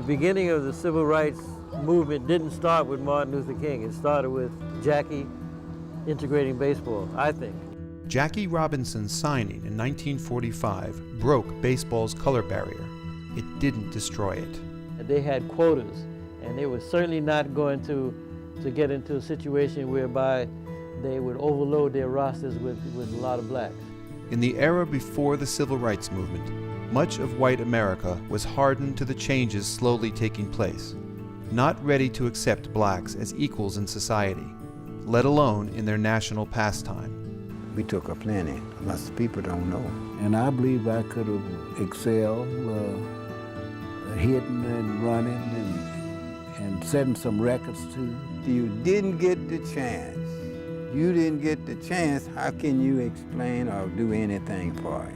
beginning of the civil rights movement didn't start with Martin Luther King. It started with Jackie integrating baseball, I think. Jackie Robinson's signing in 1945 broke baseball's color barrier. It didn't destroy it. They had quotas, and they were certainly not going to get into a situation whereby they would overload their rosters with a lot of blacks. In the era before the civil rights movement, much of white America was hardened to the changes slowly taking place, not ready to accept blacks as equals in society, let alone in their national pastime. We took a plenty. Most people don't know. And I believe I could have excelled, hitting and running and setting some records too. You didn't get the chance. You didn't get the chance. How can you explain or do anything for it?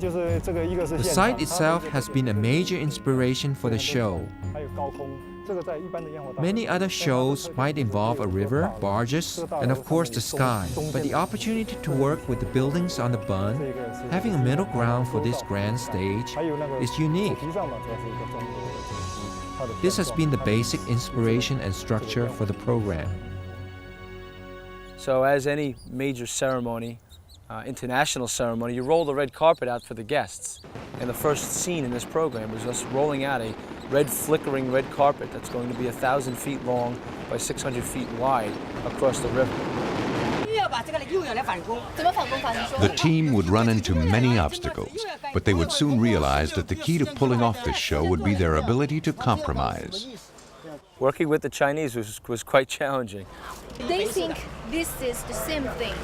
The site itself has been a major inspiration for the show. Many other shows might involve a river, barges, and of course the sky. But the opportunity to work with the buildings on the Bund, having a middle ground for this grand stage, is unique. This has been the basic inspiration and structure for the program. So as any major ceremony, international ceremony, you roll the red carpet out for the guests. And the first scene in this program is us rolling out a flickering red carpet that's going to be 1,000 feet long by 600 feet wide across the river. The team would run into many obstacles, but they would soon realize that the key to pulling off this show would be their ability to compromise. Working with the Chinese was quite challenging. They think this is the same thing.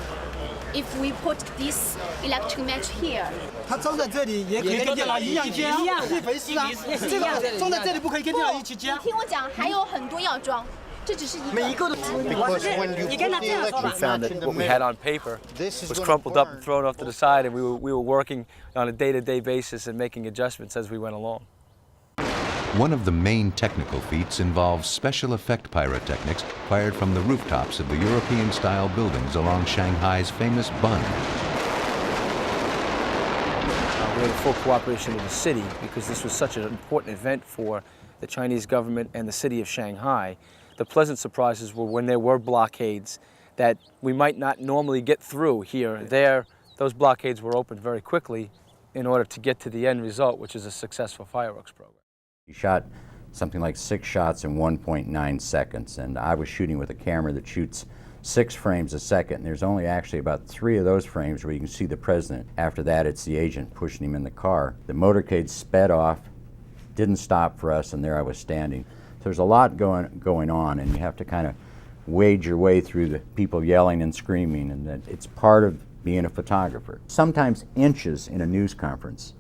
If we put this electric match here. We found that what we had on paper was crumpled up and thrown off to the side, and we were working on a day-to-day basis and making adjustments as we went along. One of the main technical feats involves special effect pyrotechnics fired from the rooftops of the European-style buildings along Shanghai's famous Bund. We had full cooperation of the city because this was such an important event for the Chinese government and the city of Shanghai. The pleasant surprises were when there were blockades that we might not normally get through here. There, those blockades were opened very quickly in order to get to the end result, which is a successful fireworks program. We shot something like 6 shots in 1.9 seconds, and I was shooting with a camera that shoots 6 frames a second, and there's only actually about 3 of those frames where you can see the president. After that, it's the agent pushing him in the car. The motorcade sped off, didn't stop for us, and there I was standing. So there's a lot going on, and you have to kind of wade your way through the people yelling and screaming, and that it's part of being a photographer. Sometimes inches in a news conference,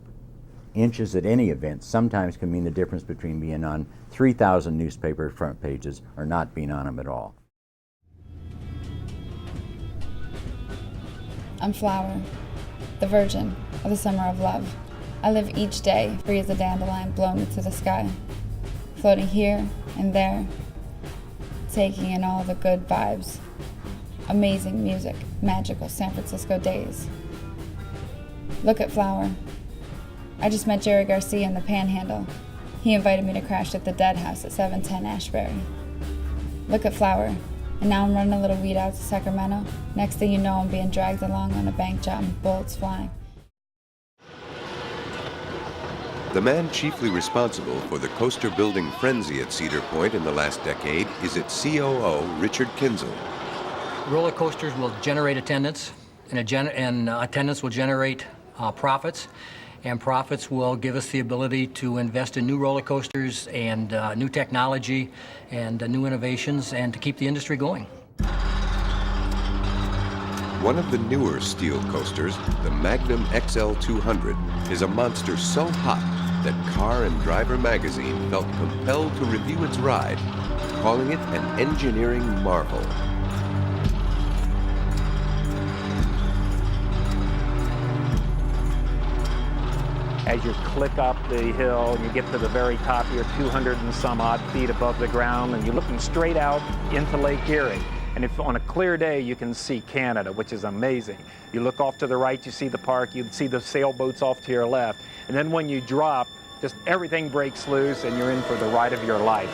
inches at any event, sometimes can mean the difference between being on 3,000 newspaper front pages or not being on them at all. I'm Flower, the virgin of the summer of love. I live each day free as a dandelion blown into the sky, floating here and there, taking in all the good vibes. Amazing music, magical San Francisco days. Look at Flower. I just met Jerry Garcia in the Panhandle. He invited me to crash at the Dead House at 710 Ashbury. Look at Flower And now I'm running a little weed out to Sacramento. Next thing you know, I'm being dragged along on a bank job and bullets flying. The man chiefly responsible for the coaster building frenzy at Cedar Point in the last decade is its COO, Richard Kinzel. Roller coasters will generate attendance, and attendance will generate profits, and profits will give us the ability to invest in new roller coasters and new technology and new innovations, and to keep the industry going. One of the newer steel coasters, the Magnum XL 200, is a monster so hot that Car and Driver magazine felt compelled to review its ride, calling it an engineering marvel. As you click up the hill and you get to the very top, you're 200 and some odd feet above the ground, and you're looking straight out into Lake Erie. And if on a clear day you can see Canada, which is amazing. You look off to the right, you see the park, you see the sailboats off to your left. And then when you drop, just everything breaks loose and you're in for the ride of your life.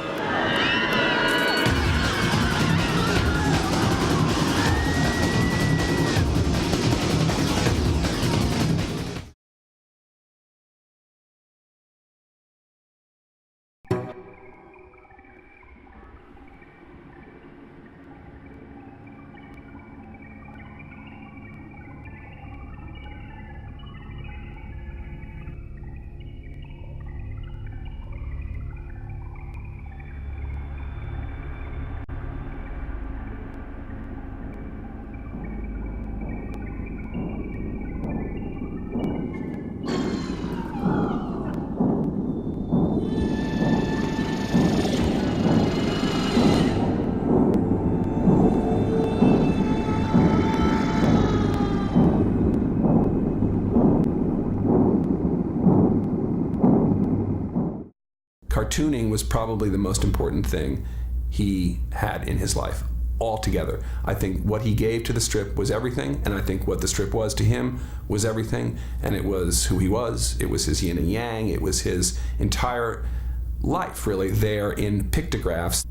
Cartooning was probably the most important thing he had in his life altogether. I think what he gave to the strip was everything, and I think what the strip was to him was everything, and it was who he was. It was his yin and yang. It was his entire life, really, there in pictographs.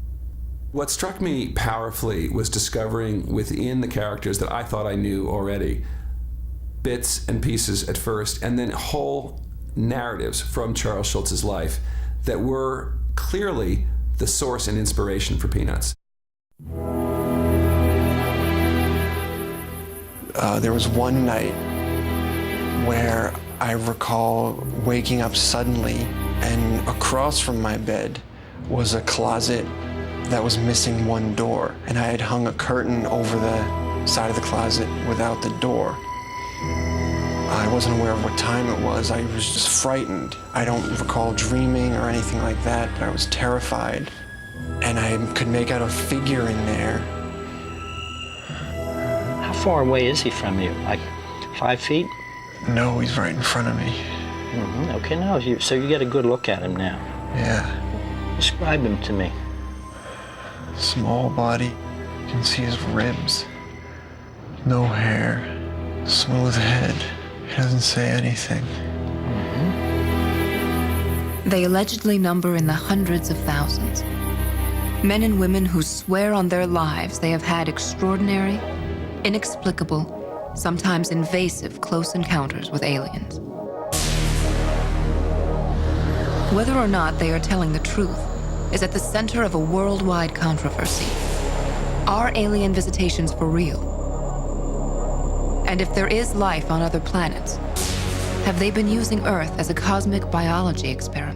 What struck me powerfully was discovering within the characters that I thought I knew already, bits and pieces at first, and then whole narratives from Charles Schulz's life that were clearly the source and inspiration for Peanuts. There was one night where I recall waking up suddenly, and across from my bed was a closet that was missing one door, and I had hung a curtain over the side of the closet without the door. I wasn't aware of what time it was. I was just frightened. I don't recall dreaming or anything like that. I was terrified. And I could make out a figure in there. How far away is he from you? Like 5 feet? No, he's right in front of me. Mm-hmm. Okay, now, so you get a good look at him now. Yeah. Describe him to me. Small body. You can see his ribs. No hair. Smooth head. He doesn't say anything. They allegedly number in the hundreds of thousands. Men and women who swear on their lives they have had extraordinary, inexplicable, sometimes invasive close encounters with aliens. Whether or not they are telling the truth is at the center of a worldwide controversy. Are alien visitations for real? And if there is life on other planets, have they been using Earth as a cosmic biology experiment?